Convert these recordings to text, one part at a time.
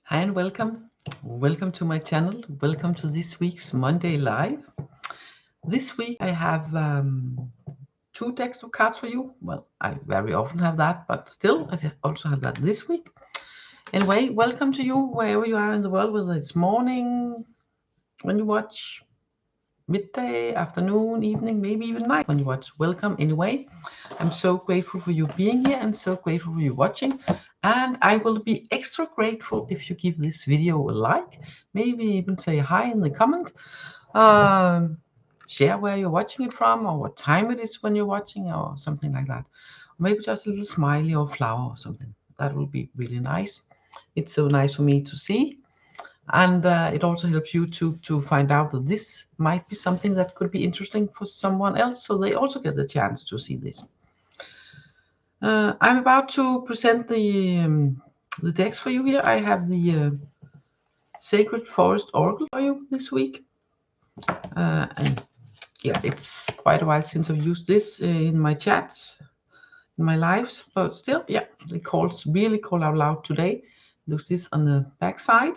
Hi and welcome. Welcome to my channel. Welcome to this week's Monday Live. This week I have two decks of cards for you. Well, I very often have that, but still, I also have that this week. Anyway, welcome to you wherever you are in the world, whether it's morning when you watch, midday, afternoon, evening, maybe even night when you watch. Welcome anyway. I'm so grateful for you being here and so grateful for you watching. And I will be extra grateful if you give this video a like, maybe even say hi in the comment. Share where you're watching it from or what time it is when you're watching or something like that. Maybe just a little smiley or flower or something. That will be really nice. It's so nice for me to see. And it also helps YouTube to find out that this might be something that could be interesting for someone else, so they also get the chance to see this. I'm about to present the decks for you here. I have the Sacred Forest Oracle for you this week. And yeah, it's quite a while since I've used this in my chats, in my lives, but still, yeah, it really call out loud today. There's this on the back side.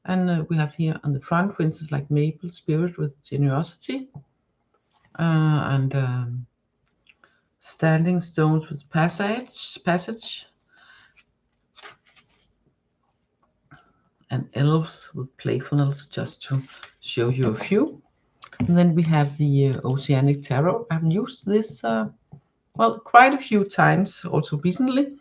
And we have here on the front, for instance, like Maple Spirit with Generosity, and Standing Stones with Passage, and Elves with Playfulness, just to show you a few. And then we have the Oceanic Tarot. I've used this, well, quite a few times also recently.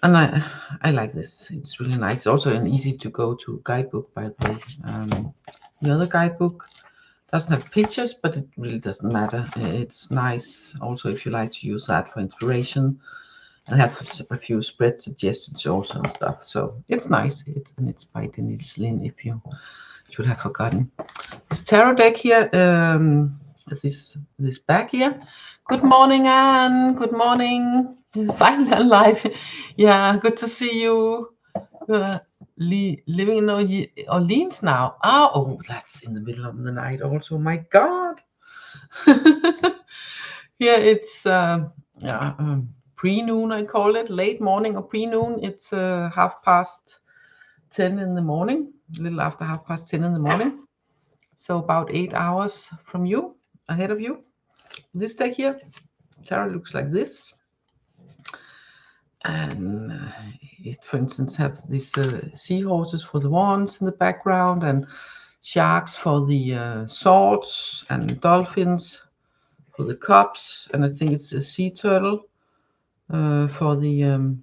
And I like this. It's really nice. It's also an easy to go to guidebook, by the way. The other guidebook doesn't have pictures, but it really doesn't matter. It's nice also if you like to use that for inspiration and have a few spread suggestions also and stuff. So it's nice. It's by Denise Lynn, if you should have forgotten. This tarot deck here is this back here. Good morning, Anne. Good morning. Finally alive. Yeah, good to see you. Living in Orleans now. Oh, that's in the middle of the night also. My God. Here it's pre-noon, I call it, late morning or pre-noon. It's 10:30 in the morning, a little after 10:30 in the morning. So about 8 hours from you, ahead of you. This deck here, tarot looks like this. And it, for instance, have these seahorses for the wands in the background, and sharks for the swords, and dolphins for the cups, and I think it's a sea turtle for the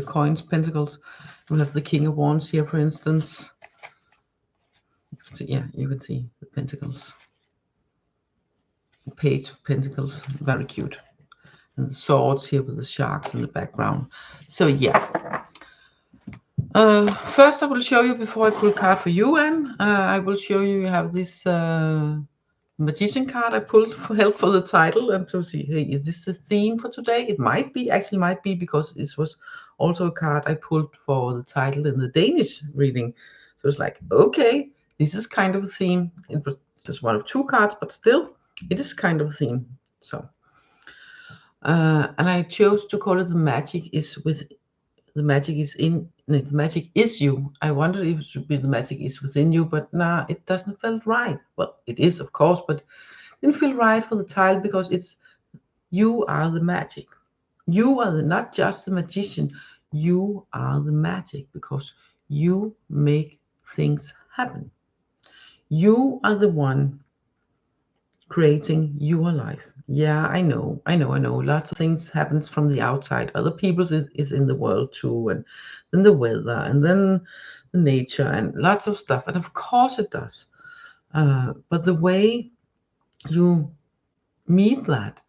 coins, pentacles. We have the King of Wands here, for instance. So yeah, you can see the pentacles, the Page of Pentacles, very cute. And the swords here with the sharks in the background. So yeah. First I will show you, before I pull a card for you, Anne, I will show you have this Magician card I pulled for help for the title, and to see, hey, is this the theme for today? It might be, because this was also a card I pulled for the title in the Danish reading. So it's like, okay, this is kind of a theme. It was just one of two cards, but still, it is kind of a theme. So, and I chose to call it the magic is you. I wondered if it should be the magic is within you, but nah, it doesn't feel right. Well, it is, of course, but it didn't feel right for the title, because it's you are the magic. You are not just the magician. You are the magic, because you make things happen. You are the one creating your life. Yeah, I know. Lots of things happens from the outside. Other people is in the world too, and then the weather, and then the nature, and lots of stuff. And of course it does. But the way you meet that,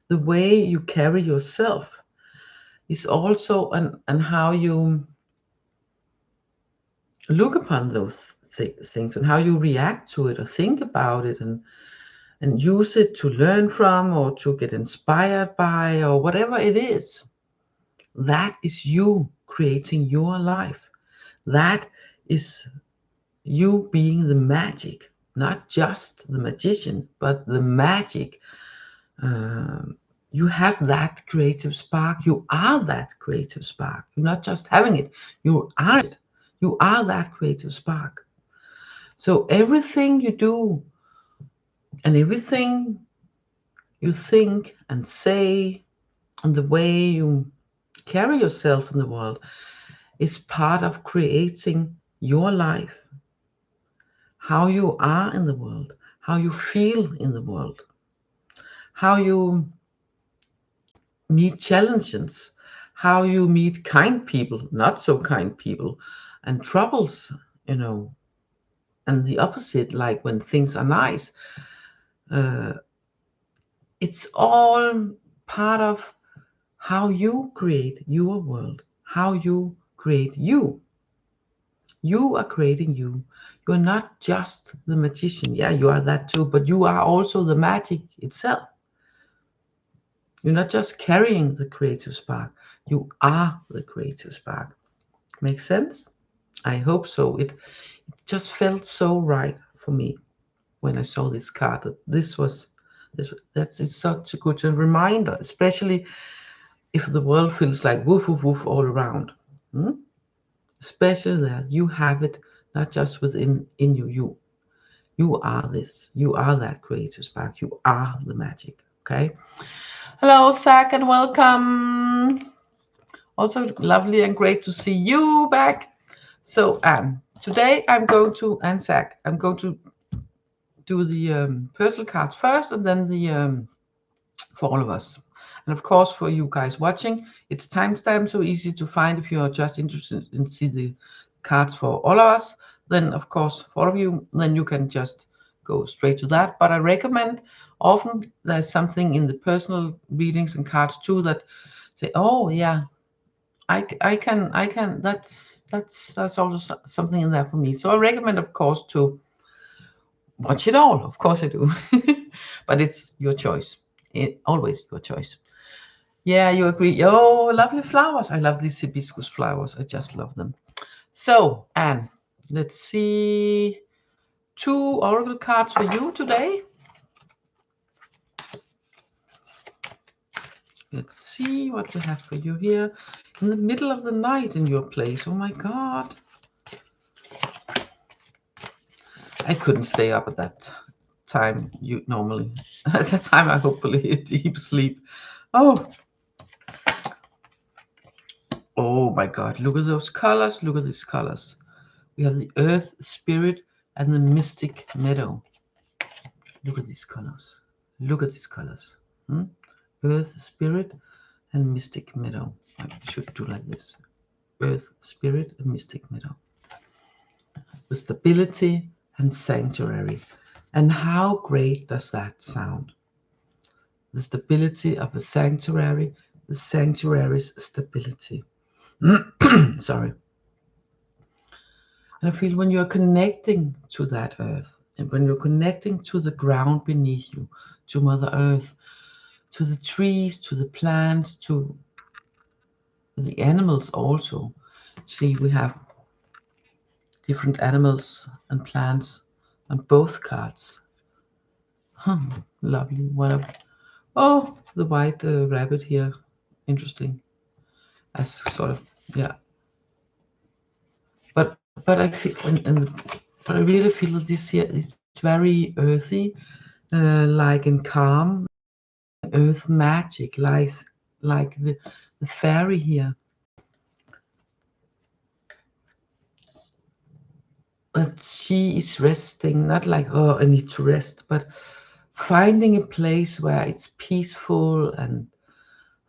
the way you carry yourself, is also and how you look upon those things, and how you react to it or think about it, and use it to learn from or to get inspired by, or whatever it is. That is you creating your life. That is you being the magic, not just the magician, but the magic you have that creative spark. You are that creative spark. You're not just having it, you are it. You are that creative spark. So everything you do and everything you think and say and the way you carry yourself in the world is part of creating your life, how you are in the world, how you feel in the world, how you meet challenges, how you meet kind people, not so kind people, and troubles, you know, and the opposite, like when things are nice. Uh, it's all part of how you create your world, how you create you. You are creating you. You are not just the magician. Yeah, you are that too, but you are also the magic itself. You're not just carrying the creative spark, you are the creative spark. Make sense? I hope so. It just felt so right for me when I saw this card that that's it's such a good reminder, especially if the world feels like woof woof woof all around. Hmm? Especially that you have it not just within in you are this. You are that creative spark. You are the magic. Okay. Hello, Zach, and welcome. Also lovely and great to see you back. So today I'm going to, and Zach, I'm going to do the personal cards first, and then the for all of us. And of course, for you guys watching, it's timestamped, so easy to find. If you are just interested in see the cards for all of us, then of course, for all of you, then you can just go straight to that. But I recommend often there's something in the personal readings and cards too that say, oh yeah, I can. That's also something in there for me. So I recommend, of course, to watch it all. Of course I do, but it's your choice. Always your choice. Yeah, you agree. Oh, lovely flowers. I love these hibiscus flowers. I just love them. So, Anne, let's see. 2 oracle cards for you today. Let's see what we have for you here in the middle of the night in your place. Oh my God. I couldn't stay up at that time you normally. At that time I hopefully deep sleep. Oh, oh my God. Look at those colors. Look at these colors. We have the earth, spirit, and the mystic meadow. Look at these colors. Look at these colors. Hmm? Earth, spirit, and mystic meadow. I should do like this. Earth, spirit, and mystic meadow. The stability and sanctuary. And how great does that sound? The stability of a sanctuary, the sanctuary's stability. Sorry. And I feel when you're connecting to that earth, and when you're connecting to the ground beneath you, to Mother Earth, to the trees, to the plants, to the animals also. See, we have different animals and plants on both cards. Lovely. One of, oh, the white rabbit here. Interesting. As sort of, yeah. But I feel, but I really feel that this here is very earthy, like in calm, earth magic, like the fairy here. But she is resting, not like, oh, I need to rest, but finding a place where it's peaceful and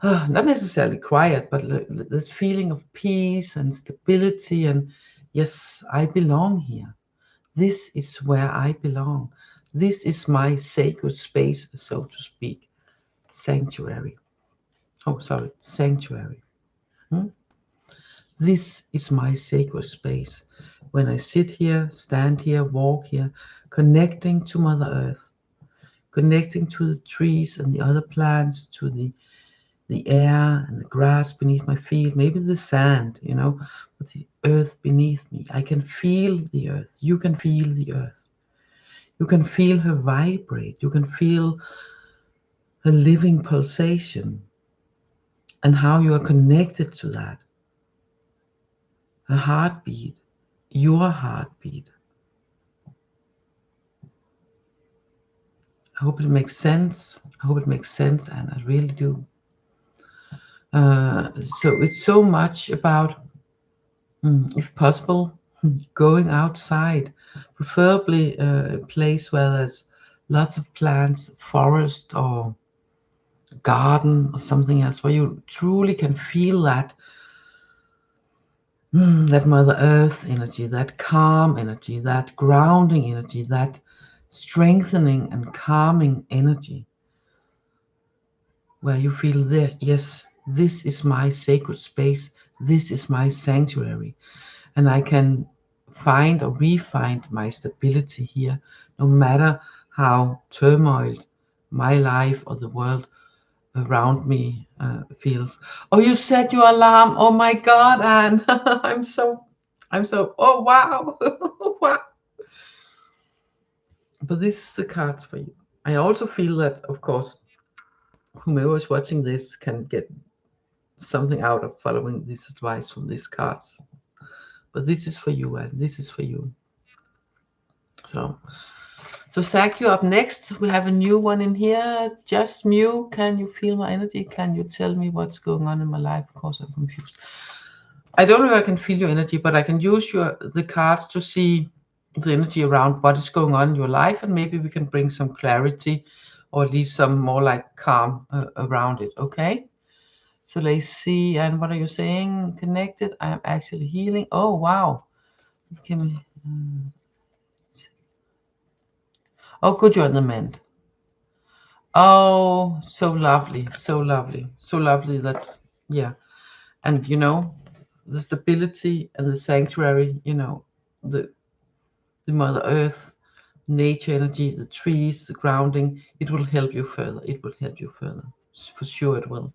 not necessarily quiet, but this feeling of peace and stability. And yes, I belong here. This is where I belong. This is my sacred space, so to speak. Sanctuary. Oh, sorry, sanctuary. Hmm? This is my sacred space. When I sit here, stand here, walk here, connecting to Mother Earth, connecting to the trees and the other plants, to the air and the grass beneath my feet, maybe the sand, but the earth beneath me. I can feel the earth. You can feel the earth. You can feel her vibrate. You can feel a living pulsation, and how you are connected to that. A heartbeat, your heartbeat. I hope it makes sense. I hope it makes sense, and I really do. So it's so much about, if possible, going outside, preferably a place where there's lots of plants, forest or garden or something else, where you truly can feel that that Mother Earth energy, that calm energy, that grounding energy, that strengthening and calming energy, where you feel that, yes, this is my sacred space, this is my sanctuary, and I can find or re-find my stability here, no matter how turmoil my life or the world around me feels. Oh, you set your alarm. Oh my God, Anne. Oh wow. Wow. But this is the cards for you. I also feel that, of course, whomever is watching this can get something out of following this advice from these cards. But this is for you, and this is for you. So Zach, you're up next. We have a new one in here. Just Mew, can you feel my energy? Can you tell me what's going on in my life? Of course, I'm confused. I don't know if I can feel your energy, but I can use the cards to see the energy around what is going on in your life, and maybe we can bring some clarity, or at least some more like calm around it. Okay? So let's see. And what are you saying? Connected. I am actually healing. Oh wow. Oh, good. You're on the mend. Oh, so lovely, so lovely, so lovely that, yeah. And the stability and the sanctuary, the Mother Earth, nature energy, the trees, the grounding, it will help you further. It will help you further. For sure it will.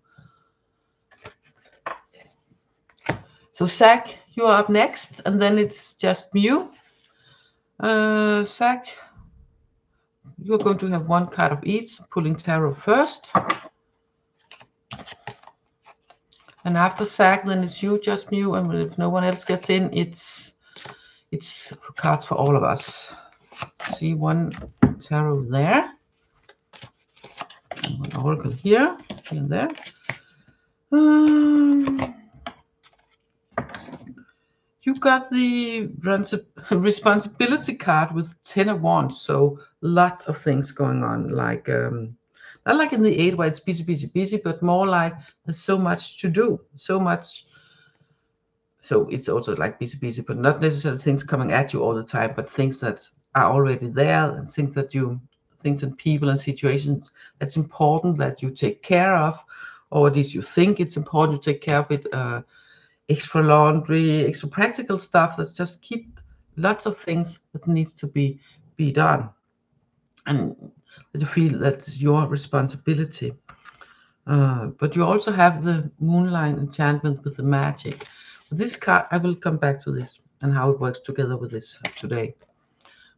So Zach, you are up next, and then it's just Mew. Zach, you're going to have one card of each, pulling tarot first. And after Zach, then it's you, just Mew, and if no one else gets in, it's cards for all of us. See one tarot there, one oracle here and there. You got the responsibility card with 10 of wands, so lots of things going on, like not like in the 8 where it's busy, busy, busy, but more like there's so much to do, so much. So it's also like busy, busy, but not necessarily things coming at you all the time, but things that are already there, and things and people and situations that's important that you take care of, or at least you think it's important to take care of it. Extra laundry, extra practical stuff that's just keep lots of things that needs to be done, and that you feel that's your responsibility. But you also have the moonlight enchantment with the magic. This card, I will come back to this and how it works together with this today.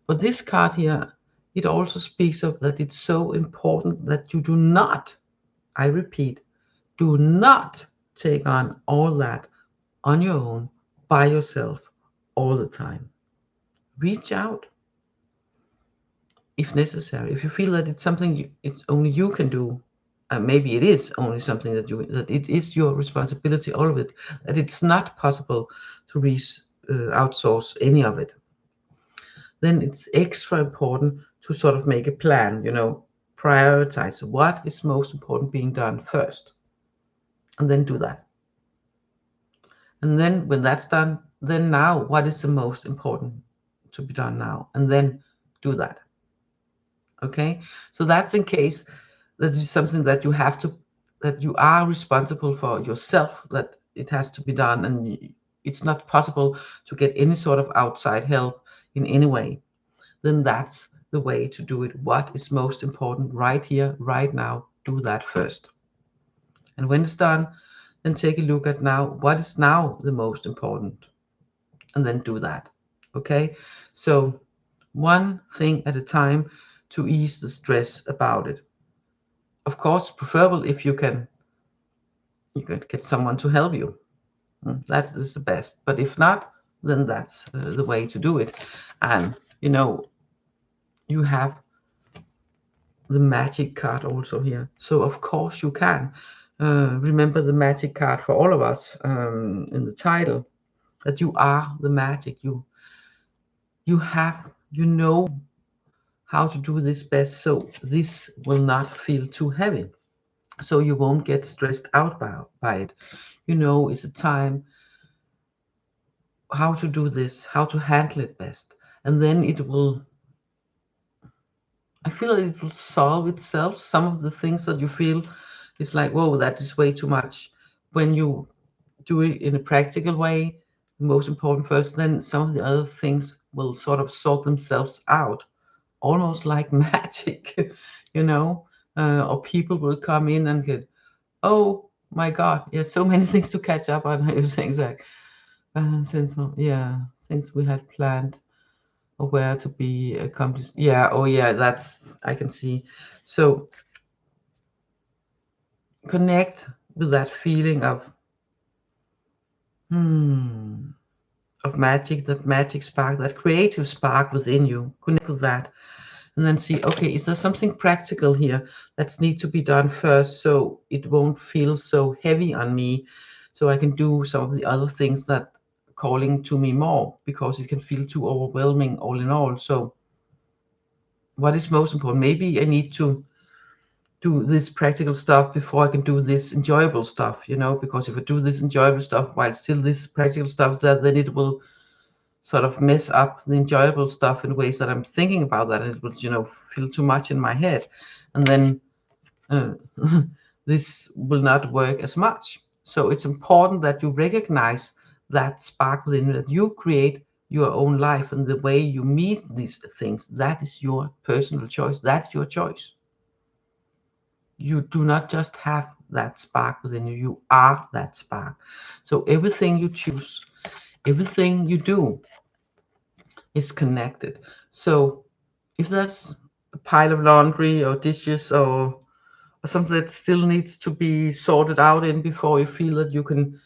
But this card here, it also speaks of that it's so important that you do not, I repeat, do not take on all that on your own, by yourself, all the time. Reach out if necessary. If you feel that it's something it's only you can do, maybe it is only something that it is your responsibility, all of it, that it's not possible to outsource any of it, then it's extra important to sort of make a plan, prioritize what is most important being done first, and then do that. And then when that's done, then now what is the most important to be done now, and then do that. Okay, so that's in case that is something that you are responsible for yourself, that it has to be done, and it's not possible to get any sort of outside help in any way. Then that's the way to do it. What is most important right here, right now? Do that first. And when it's done, then take a look at now what is now the most important, and then do that. Okay, so one thing at a time to ease the stress about it. of course, preferable if you can get someone to help you. That is the best. But if not, then that's the way to do it. And you know, you have the magic card also here, so of course you can. Remember the magic card for all of us in the title, that you are the magic. You know how to do this best, so this will not feel too heavy, so you won't get stressed out by it. You know, it's a time how to do this, how to handle it best, and then it will, I feel it will solve itself. Some of the things that you feel is like, whoa, that is way too much. When you do it in a practical way, the most important first, then some of the other things will sort of sort themselves out, almost like magic, you know, or people will come in and get, oh my God, yeah, so many things to catch up on. You're saying like, things we had planned or where to be accomplished. Yeah, oh yeah, that's, I can see. So connect with that feeling of, of magic, that magic spark, that creative spark within you. Connect with that. And then see, okay, is there something practical here that needs to be done first so it won't feel so heavy on me, so I can do some of the other things that are calling to me more, because it can feel too overwhelming all in all. So what is most important? Maybe I need to do this practical stuff before I can do this enjoyable stuff, you know, because if I do this enjoyable stuff while still this practical stuff is there, then it will sort of mess up the enjoyable stuff in ways that I'm thinking about that, and it will, you know, feel too much in my head, and then uh, this will not work as much. So it's important that you recognize that spark within you, that you create your own life, and the way you meet these things, that is your personal choice. That's your choice. You do not just have that spark within you, you are that spark. So everything you choose, everything you do is connected. So if there's a pile of laundry or dishes or something that still needs to be sorted out in before you feel that you can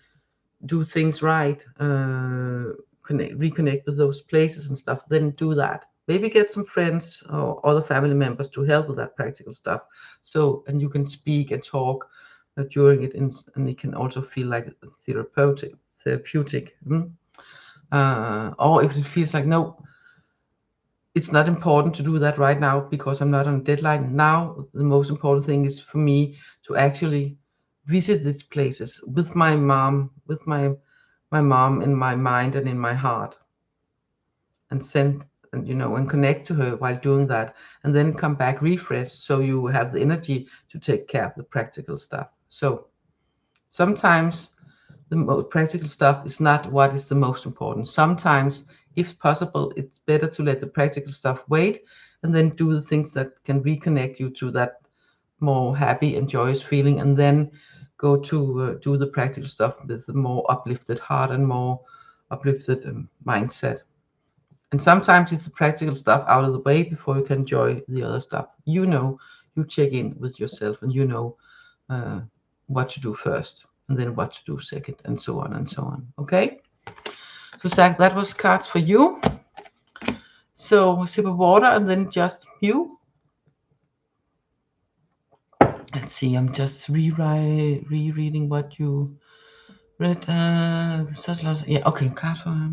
do things right, reconnect with those places and stuff, then do that. Maybe get some friends or other family members to help with that practical stuff. So, and you can speak and talk during it, and it can also feel like therapeutic. Or if it feels like, no, it's not important to do that right now because I'm not on a deadline. Now, the most important thing is for me to actually visit these places with my mom, with my mom in my mind and in my heart, and send, and you know, and connect to her while doing that, and then come back refreshed, so you have the energy to take care of the practical stuff. So sometimes the practical stuff is not what is the most important. Sometimes, if possible, it's better to let the practical stuff wait and then do the things that can reconnect you to that more happy and joyous feeling, and then go to do the practical stuff with a more uplifted heart and more uplifted mindset. And sometimes it's the practical stuff out of the way before you can enjoy the other stuff. You know, you check in with yourself, and you know what to do first, and then what to do second, and so on and so on. Okay? So Zach, that was cards for you. So a sip of water, and then just you. Let's see, I'm just rereading what you read. Yeah, okay, cards for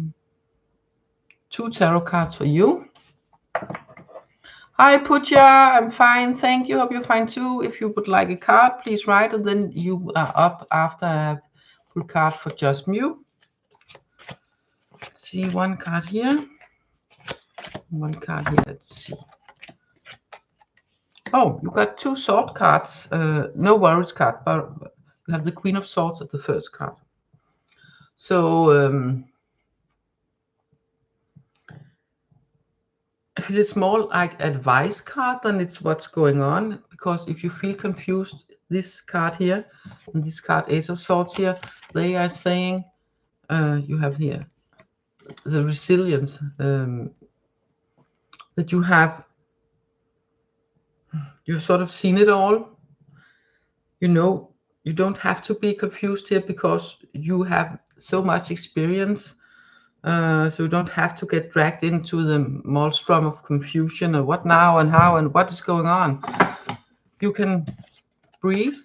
two tarot cards for you. Hi Pooja, I'm fine, thank you. Hope you're fine too. If you would like a card, please write, and then you are up after I have full card for just you. Let's see, one card here, one card here. Let's see. Oh, you got two sword cards. No worries card, but you have the Queen of Swords at the first card. So if it's more like advice card than it's what's going on, because if you feel confused, this card here and this card Ace of Swords here, they are saying you have here the resilience that you have. You've sort of seen it all, You know, you don't have to be confused here because you have so much experience. So you don't have to get dragged into the maelstrom of confusion and what now and how and what is going on. You can breathe,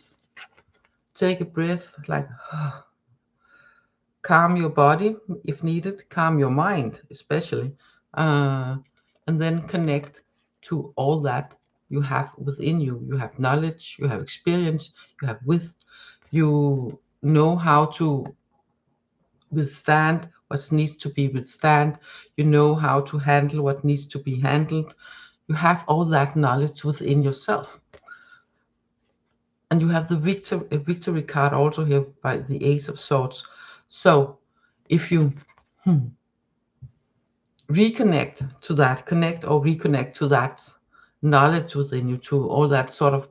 take a breath, like calm your body if needed, calm your mind especially, uh, and then connect to all that you have within you. You have knowledge, you have experience, you have width, you know how to withstand what needs to be withstand, you know how to handle what needs to be handled. You have all that knowledge within yourself. And you have the victory card also here by the Ace of Swords. So if you reconnect to that, connect or reconnect to that knowledge within you, to all that sort of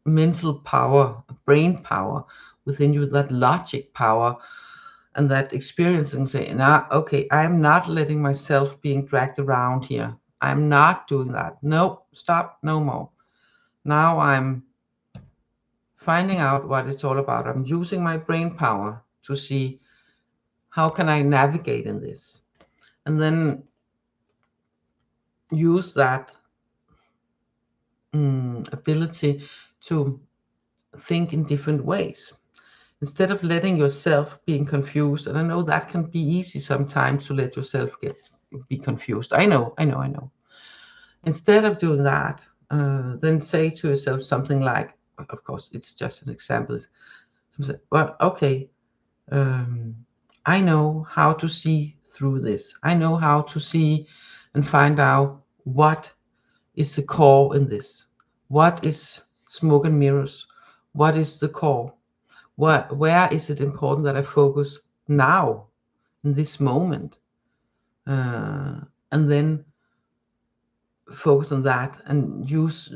mental power, brain power within you, that logic power, and that experience, and say, nah, okay, I'm not letting myself being dragged around here. I'm not doing that. No, stop, no more. Now I'm finding out what it's all about. I'm using my brain power to see how can I navigate in this, and then use that ability to think in different ways instead of letting yourself being confused. And I know that can be easy sometimes to let yourself be confused. I know. Instead of doing that, then say to yourself something like, of course it's just an example, well, okay, I know how to see through this. I know how to see and find out what is the core in this. What is smoke and mirrors? What is the core? Where is it important that I focus now, in this moment? And then focus on that and use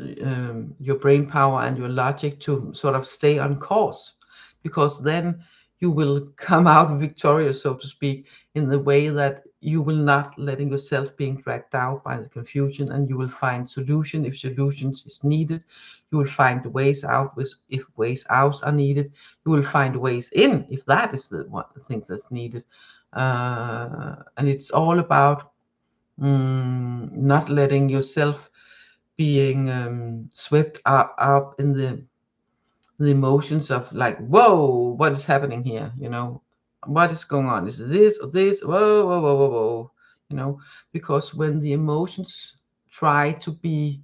your brain power and your logic to sort of stay on course, because then you will come out victorious, so to speak, in the way that you will not letting yourself being dragged out by the confusion, and you will find solution if solutions is needed. You will find ways out if ways out are needed. You will find ways in if that is the one thing that's needed. And it's all about not letting yourself being swept up in the emotions of like, whoa, what is happening here? What is going on? Is this or this? Whoa, whoa, whoa, whoa, whoa. Because when the emotions try to be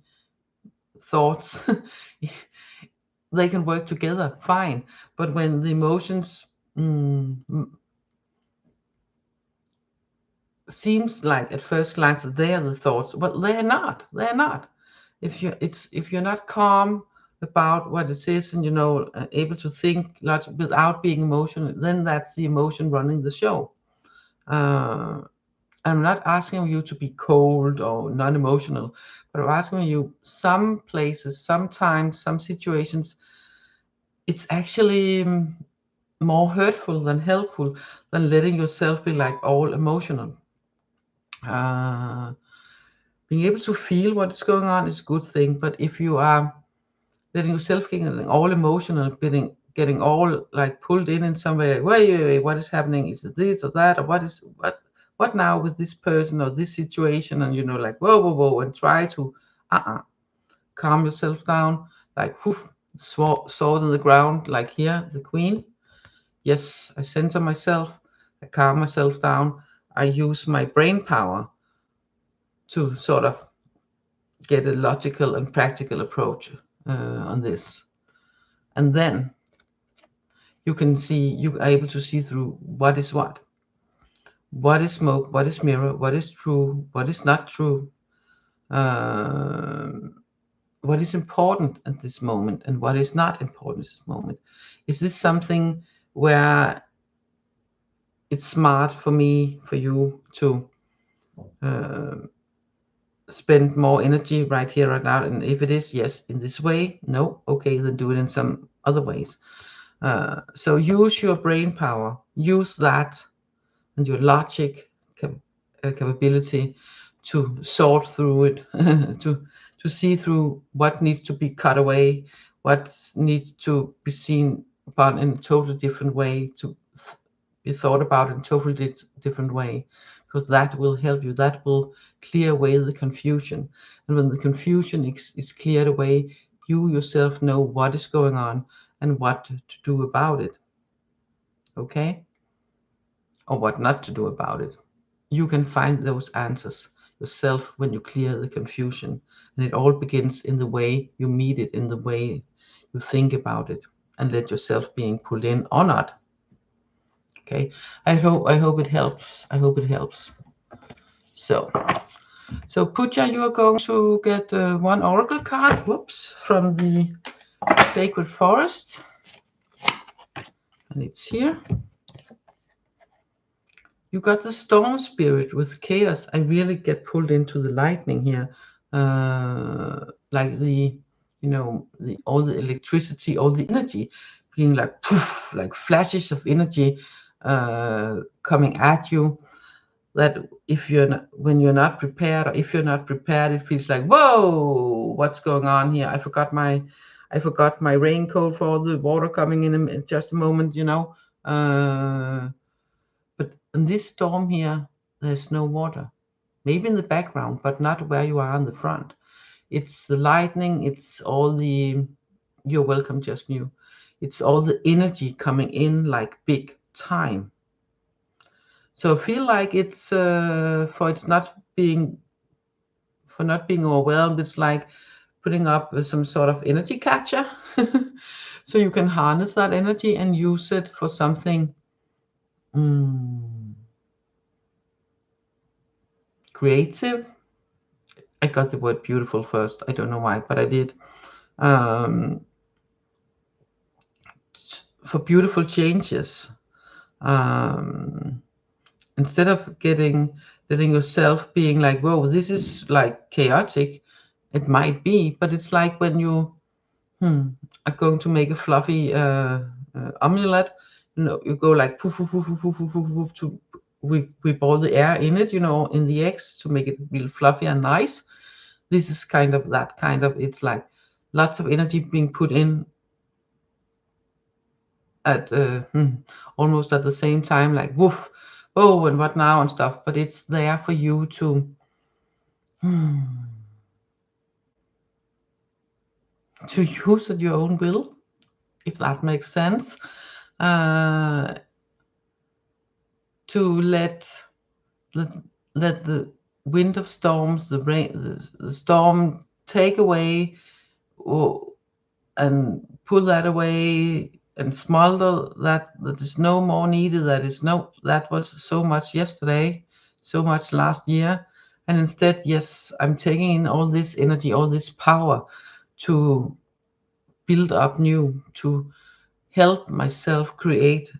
thoughts, they can work together fine. But when the emotions seems like at first glance that they are the thoughts, but they're not. If you're not calm about what it is, and able to think without being emotional, then that's the emotion running the show. uh, I'm not asking you to be cold or non-emotional, but I'm asking you, some places, sometimes, some situations, it's actually more hurtful than helpful than letting yourself be like all emotional. uh, Being able to feel what is going on is a good thing, but if you are letting yourself getting all emotional, getting all like pulled in some way, like, wait, what is happening? Is it this or that, or what now with this person or this situation? And like, whoa, and try to calm yourself down, like sword in the ground, like here, the queen. Yes, I center myself, I calm myself down, I use my brain power to sort of get a logical and practical approach on this. And then you are able to see through what is what is smoke, what is mirror, what is true, what is not true, uh, what is important at this moment and what is not important at this moment. Is this something where it's smart for me, for you to uh, spend more energy right here, right now? And if it is, yes, in this way, no, okay, then do it in some other ways. So use your brain power, use that and your logic capability to sort through it, to see through what needs to be cut away, what needs to be seen upon in a totally different way, to be thought about in a totally different way, because that will help you. That will clear away the confusion. And when the confusion is cleared away, you yourself know what is going on and what to do about it. Okay? Or what not to do about it. You can find those answers yourself when you clear the confusion. And it all begins in the way you meet it, in the way you think about it, and let yourself being pulled in or not. Okay. I hope it helps. I hope it helps. So Pooja, you are going to get one oracle card, whoops, from the Sacred Forest. And it's here. You got the storm spirit with chaos. I really get pulled into the lightning here. Like the, all the electricity, all the energy being like poof, like flashes of energy coming at you. That if you're not, when you're not prepared, or if you're not prepared, it feels like, whoa, what's going on here? I forgot my raincoat for all the water coming in just a moment, but in this storm here, there's no water. Maybe in the background, but not where you are in the front. It's the lightning, it's all the, you're welcome, just you. It's all the energy coming in like big time. So I feel like it's for not being overwhelmed. It's like putting up some sort of energy catcher, so you can harness that energy and use it for something creative. I got the word beautiful first. I don't know why, but I did. For beautiful changes. Instead of letting yourself being like, whoa, this is like chaotic. It might be, but it's like when you are going to make a fluffy omelette. You go like poof, poof, poof, poof, poof, poof, poof, poof, to whip all the air in it, in the eggs to make it real fluffy and nice. This is kind of that kind of, it's like lots of energy being put in at almost at the same time, like woof, oh, and what now and stuff. But it's there for you to use at your own will, if that makes sense. To let the wind of storms, the rain, the storm take away, and pull that away and smolder that is no more needed. That was so much yesterday, so much last year. And instead, yes, I'm taking in all this energy, all this power to build up new, to help myself create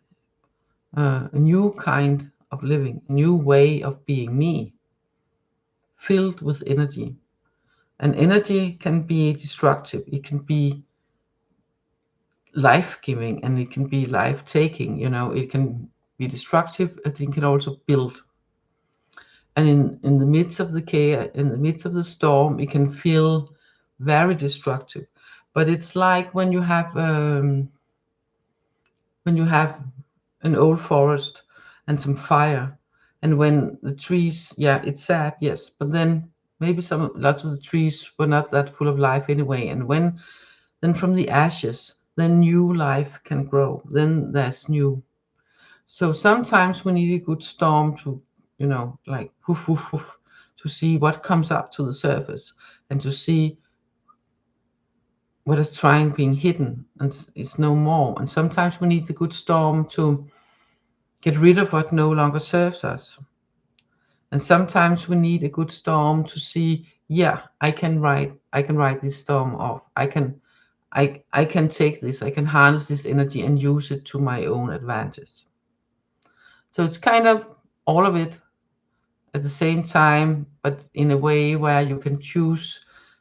a new kind of living, a new way of being me, filled with energy. And energy can be destructive. It can be life-giving, and it can be life-taking. It can be destructive, and it can also build. And in the midst of the chaos, in the midst of the storm, it can feel very destructive. But it's like when you have an old forest and some fire, and when the trees, yeah, it's sad, yes, but then maybe lots of the trees were not that full of life anyway. And then from the ashes, then new life can grow. Then there's new. So sometimes we need a good storm to, like woof, woof, woof, to see what comes up to the surface, and to see what is trying being hidden, and it's no more. And sometimes we need the good storm to get rid of what no longer serves us. And sometimes we need a good storm to see, yeah, I can write this storm off. I can take this, I can harness this energy and use it to my own advantage. So it's kind of all of it at the same time, but in a way where you can choose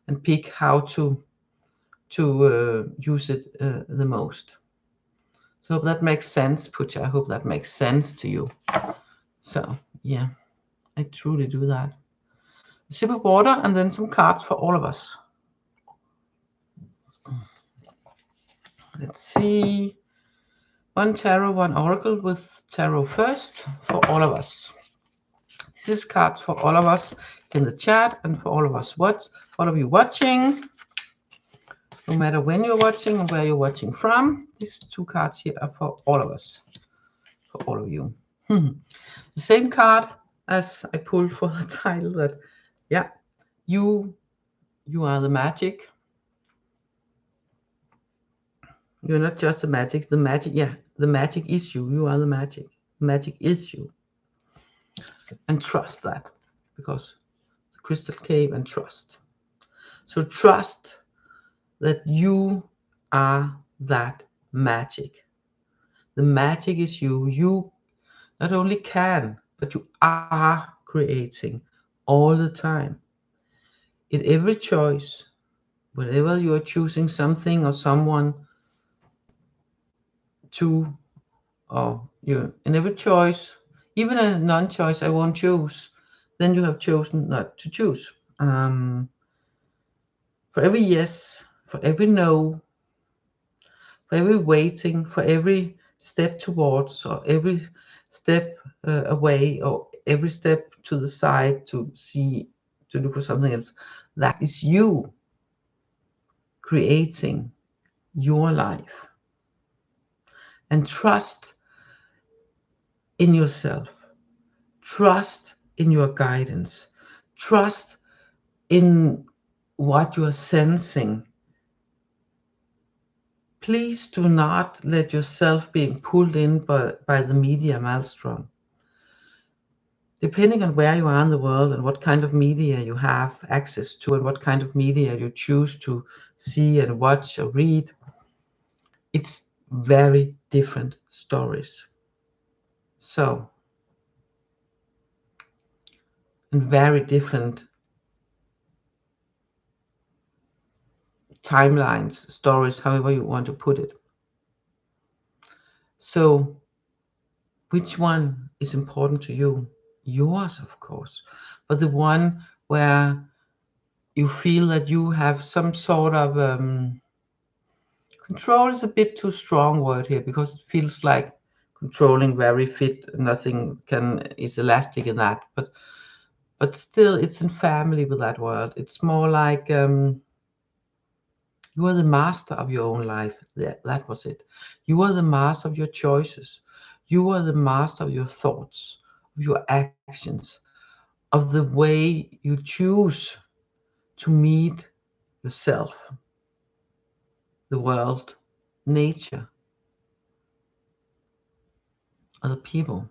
and pick how to use it the most. So I hope that makes sense, Pooja. I hope that makes sense to you. So yeah, I truly do that. A sip of water and then some cards for all of us. Let's see. One tarot, one oracle with tarot first for all of us. This is cards for all of us in the chat and for all of us all of you watching. No matter when you're watching and where you're watching from, these two cards here are for all of us, for all of you. The same card as I pulled for the title that, yeah, you are the magic. You're not just the magic. The magic, yeah, the magic is you. You are the magic. Magic is you. And trust that, because the crystal cave and trust. So trust that you are that magic. The magic is you. You not only can, but you are creating all the time. In every choice, whenever you are choosing something or someone to, or you, in every choice, even a non-choice, I won't choose, then you have chosen not to choose. For every yes, for every no, for every waiting, for every step towards, or every step away, or every step to the side to see, to look for something else, that is you creating your life. And trust in yourself, trust in your guidance, trust in what you are sensing. Please do not let yourself be pulled in by the media maelstrom. Depending on where you are in the world and what kind of media you have access to and what kind of media you choose to see and watch or read, it's very different stories. So, and very different timelines, stories, however you want to put it. So, which one is important to you? Yours, of course, but the one where you feel that you have some sort of control is a bit too strong word here, because it feels like controlling, very fit, nothing is elastic in that, but still it's in family with that word. It's more like you are the master of your own life. That was it. You are the master of your choices. You are the master of your thoughts, of your actions, of the way you choose to meet yourself, the world, nature, other people,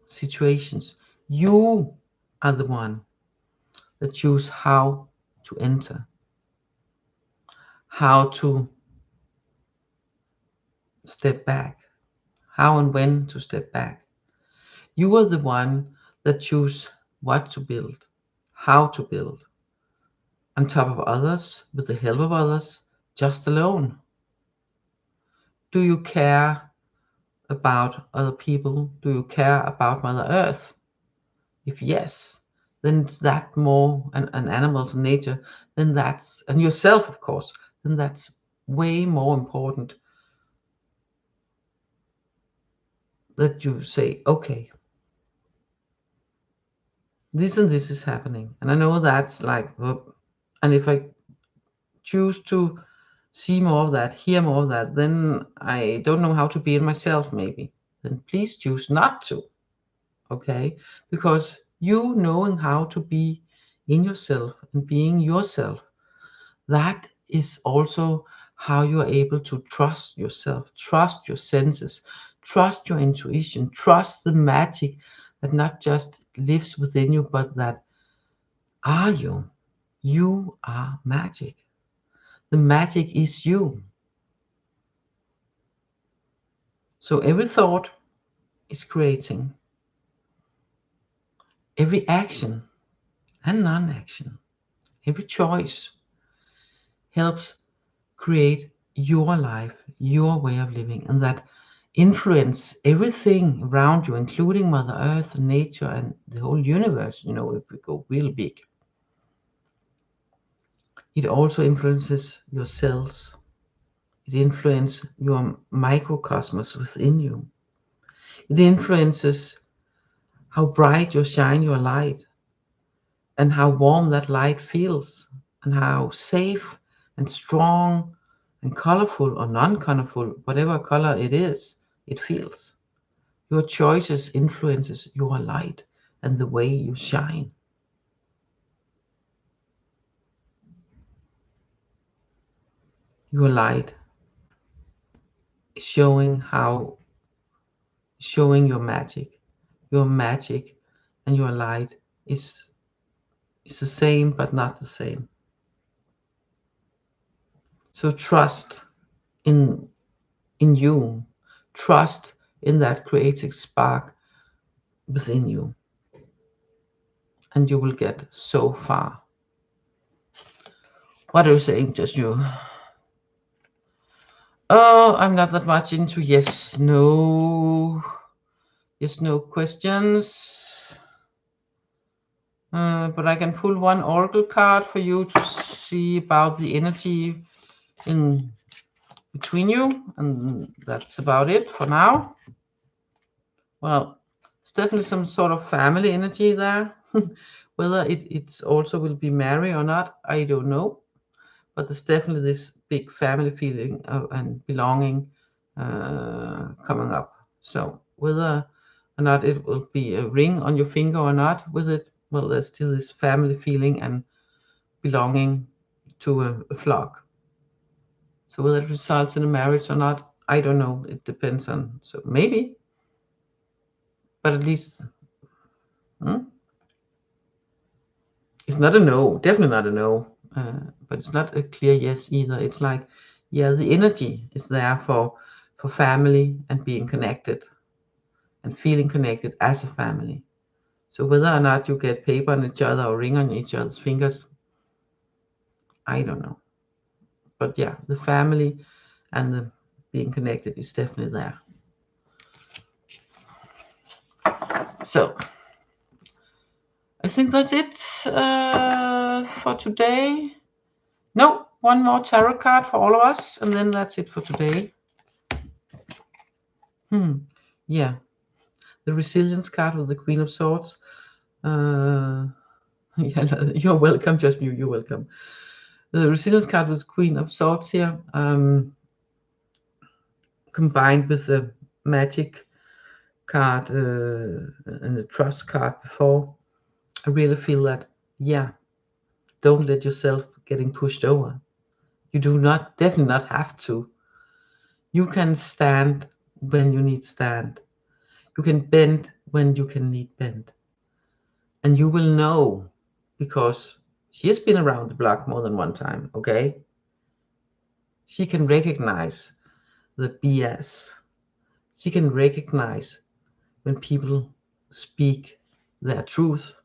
situations. You are the one that choose how to enter, how to step back, how and when to step back. You are the one that choose what to build, how to build, on top of others, with the help of others, just alone. Do you care about other people? Do you care about Mother Earth? If yes, then it's that more, and animals and nature, then that's, and yourself, of course, then that's way more important, that you say, okay, this and this is happening. And I know that's like, and if I choose to see more of that, hear more of that, then I don't know how to be in myself, maybe. Then please choose not to, okay? Because you knowing how to be in yourself and being yourself, that is also how you are able to trust yourself, trust your senses, trust your intuition, trust the magic that not just lives within you, but that are you. You are magic. The magic is you. So every thought is creating. Every action and non-action, every choice helps create your life, your way of living, and that influence everything around you, including Mother Earth and nature and the whole universe. You know, if we go real big, it also influences your cells, It influences your microcosmos within you. It influences how bright you shine your light, and how warm that light feels, and how safe and strong and colorful or non-colorful, whatever color it is, it feels. Your choices influences your light and the way you shine. Your light is showing your magic. Your magic and your light is the same but not the same. So trust in you. Trust in that creative spark within you, and you will get so far. What are you saying, just you? Oh, I'm not that much into yes, no questions. But I can pull one oracle card for you to see about the energy in between you, and that's about it for now. Well, it's definitely some sort of family energy there. Whether it's also will be married or not, I don't know. But there's definitely this big family feeling and belonging coming up. So whether or not it will be a ring on your finger or not with it, well, there's still this family feeling and belonging to a flock. So whether it results in a marriage or not, I don't know. It depends on, so maybe, but at least it's not a no, definitely not a no, but it's not a clear yes either. It's like, yeah, the energy is there for family and being connected and feeling connected as a family. So whether or not you get paper on each other or ring on each other's fingers, I don't know. But yeah, the family and the being connected is definitely there. So I think that's it for today. No, one more tarot card for all of us, and then that's it for today. Yeah, the resilience card with the Queen of Swords. Yeah, you're welcome, just you. You're welcome. The resilience card with Queen of Swords here, combined with the magic card and the trust card before. I really feel that, yeah, don't let yourself getting pushed over. You do not, definitely not have to. You can stand when you need stand. You can bend when you can need bend. And you will know, because she has been around the block more than one time, okay? She can recognize the BS. She can recognize when people speak their truth.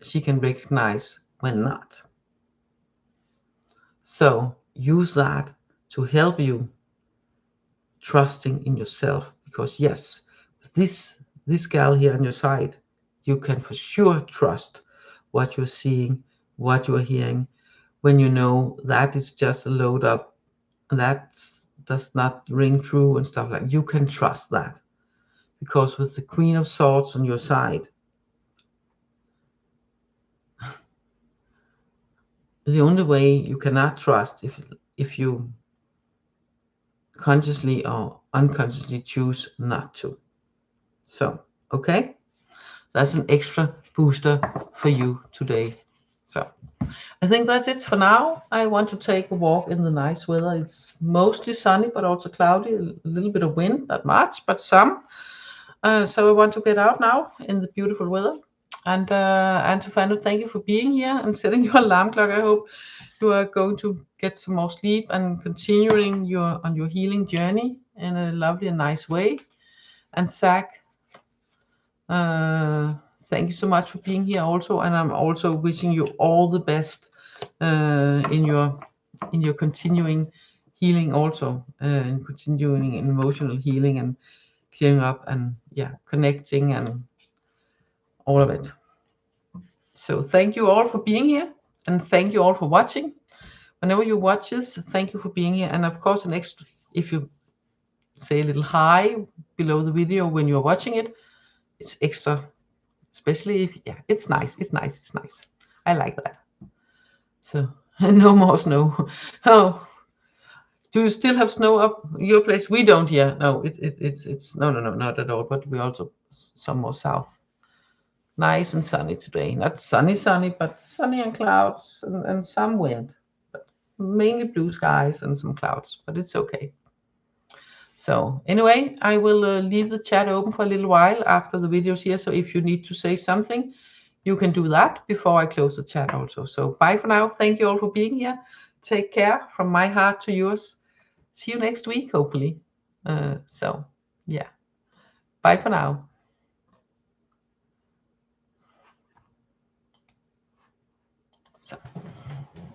She can recognize when not. So use that to help you trusting in yourself, because yes, with this gal here on your side, you can for sure trust what you're seeing, what you're hearing, when you know that is just a load up, that does not ring true and stuff like that. You can trust that, because with the Queen of Swords on your side, the only way you cannot trust if you consciously or unconsciously choose not to. So, okay, that's an extra booster for you today. So, I think that's it for now. I want to take a walk in the nice weather. It's mostly sunny, but also cloudy, a little bit of wind, not much, but some. So I want to get out now in the beautiful weather. And to find out, thank you for being here and setting your alarm clock. I hope you are going to get some more sleep and continuing on your healing journey in a lovely and nice way. And Zach, thank you so much for being here also, and I'm also wishing you all the best in your continuing healing also, and continuing emotional healing and clearing up and connecting and all of it. So thank you all for being here, and thank you all for watching. Whenever you watch this, thank you for being here, and of course an extra if you say a little hi below the video when you're watching it, it's extra, especially if, yeah, it's nice, it's nice, it's nice. I like that. So no more snow. Oh, do you still have snow up your place? We don't here. No, it's no, not at all. But we also some more south. Nice and sunny today. Not sunny, but sunny and clouds and some wind. But mainly blue skies and some clouds. But it's okay. So anyway, I will leave the chat open for a little while after the videos here. So if you need to say something, you can do that before I close the chat also. So bye for now. Thank you all for being here. Take care from my heart to yours. See you next week, hopefully. So yeah, bye for now.